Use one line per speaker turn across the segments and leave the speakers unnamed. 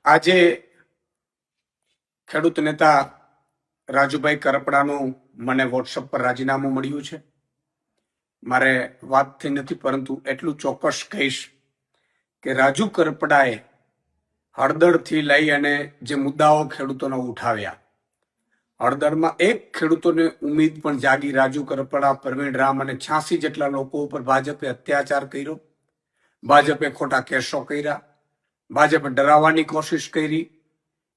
આજે ખેડૂત નેતા રાજુભાઈ કરપડાનું મને વોટ્સઅપ પર રાજીનામું મળ્યું છે. મારે વાતથી નથી, પરંતુ એટલું ચોક્કસ કહીશ કે રાજુ કરપડાએ હળદરથી લઈ અને જે મુદ્દાઓ ખેડૂતોને ઉઠાવ્યા, હળદરમાં એક ખેડૂતોને ઉમ્મીદ પણ જાગી. રાજુ કરપડા, પ્રવીણ રામ અને 86 જેટલા લોકો ઉપર ભાજપે અત્યાચાર કર્યો, ભાજપે ખોટા કેસો કર્યા, ભાજપે ડરાવવાની કોશિશ કરી,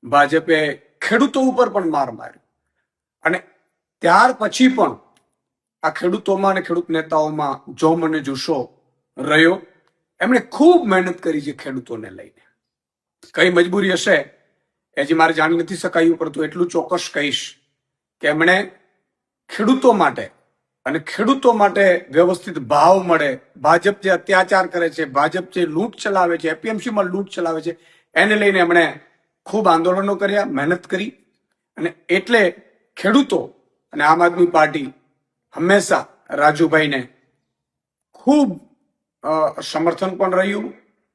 ભાજપે ખેડૂતો ઉપર પણ માર માર્યો. અને ત્યાર પછી પણ આ ખેડૂતોમાં અને ખેડૂત નેતાઓમાં જોમ અને જુસ્સો રહ્યો. એમણે ખૂબ મહેનત કરી છે ખેડૂતોને લઈને. કઈ મજબૂરી હશે એ હજી મારે જાણી નથી શકાયું, પરંતુ એટલું ચોક્કસ કહીશ કે એમણે ખેડૂતો માટે અને ખેડૂતો માટે વ્યવસ્થિત ભાવ મળે, ભાજપ જે અત્યાચાર કરે છે, ભાજપ જે લૂંટ ચલાવે છે, એપીએમસીમાં લૂંટ ચલાવે છે, એને લઈને એમણે ખૂબ આંદોલનો કર્યા, મહેનત કરી. અને એટલે ખેડૂતો અને આમ આદમી પાર્ટી હંમેશા રાજુભાઈને ખૂબ સમર્થન પણ રહ્યું,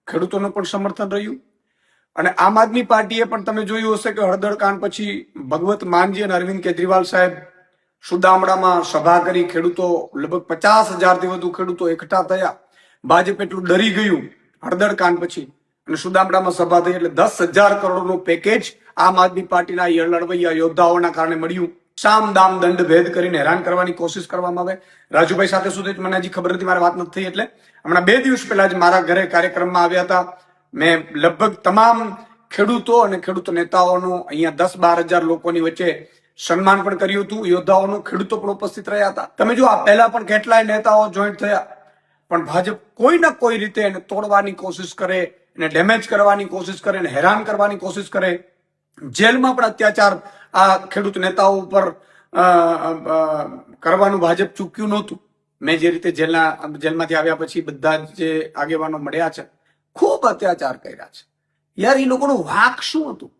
ખેડૂતોનું પણ સમર્થન રહ્યું. અને આમ આદમી પાર્ટીએ પણ તમે જોયું હશે કે હળદર કાંડ પછી ભગવત માનજી અને અરવિંદ કેજરીવાલ સાહેબ સુદામડામાં સભા કરી. ખેડૂતો લગભગ 50,000થી વધુ ખેડૂતો એકઠા થયા. ભાજપ એટલું ડરી ગયું હળદર કાંડ પછી અને સુદામડામાં સભા થઈ, એટલે 10,000 કરોડનું પેકેજ આમ આદમી પાર્ટીના લડવૈયા યોદ્ધાઓના કારણે મળ્યું. સામ દામ દંડ ભેદ કરીને હેરાન કરવાની કોશિશ કરવામાં આવે. રાજુભાઈ સાથે સુધી મને હજી ખબર નથી, મારે વાત નથી થઈ. એટલે હમણાં 2 દિવસ પહેલા જ મારા ઘરે કાર્યક્રમમાં આવ્યા હતા. મેં લગભગ તમામ ખેડૂતો અને ખેડૂત નેતાઓનું અહીંયા 10-12 હજાર લોકોની વચ્ચે સન્માન પણ કર્યું હતું. યોદ્ધાઓનું, ખેડૂતો પણ ઉપસ્થિત રહ્યા હતા. તમે જો આ પહેલા પણ કેટલાય નેતાઓ જોઈન્ટ થયા, પણ ભાજપ કોઈ ના કોઈ રીતે એને તોડવાની કોશિશ કરે, એને ડેમેજ કરવાની કોશિશ કરે, એને હેરાન કરવાની કોશિશ કરે. જેલમાં પણ અત્યાચાર આ ખેડૂત નેતાઓ ઉપર કરવાનું ભાજપ ચૂક્યું નહોતું. મેં જે રીતે જેલમાંથી આવ્યા પછી બધા જે આગેવાનો મળ્યા છે, ખૂબ અત્યાચાર કર્યા છે. યાર, એ લોકોનું વાંક શું હતું?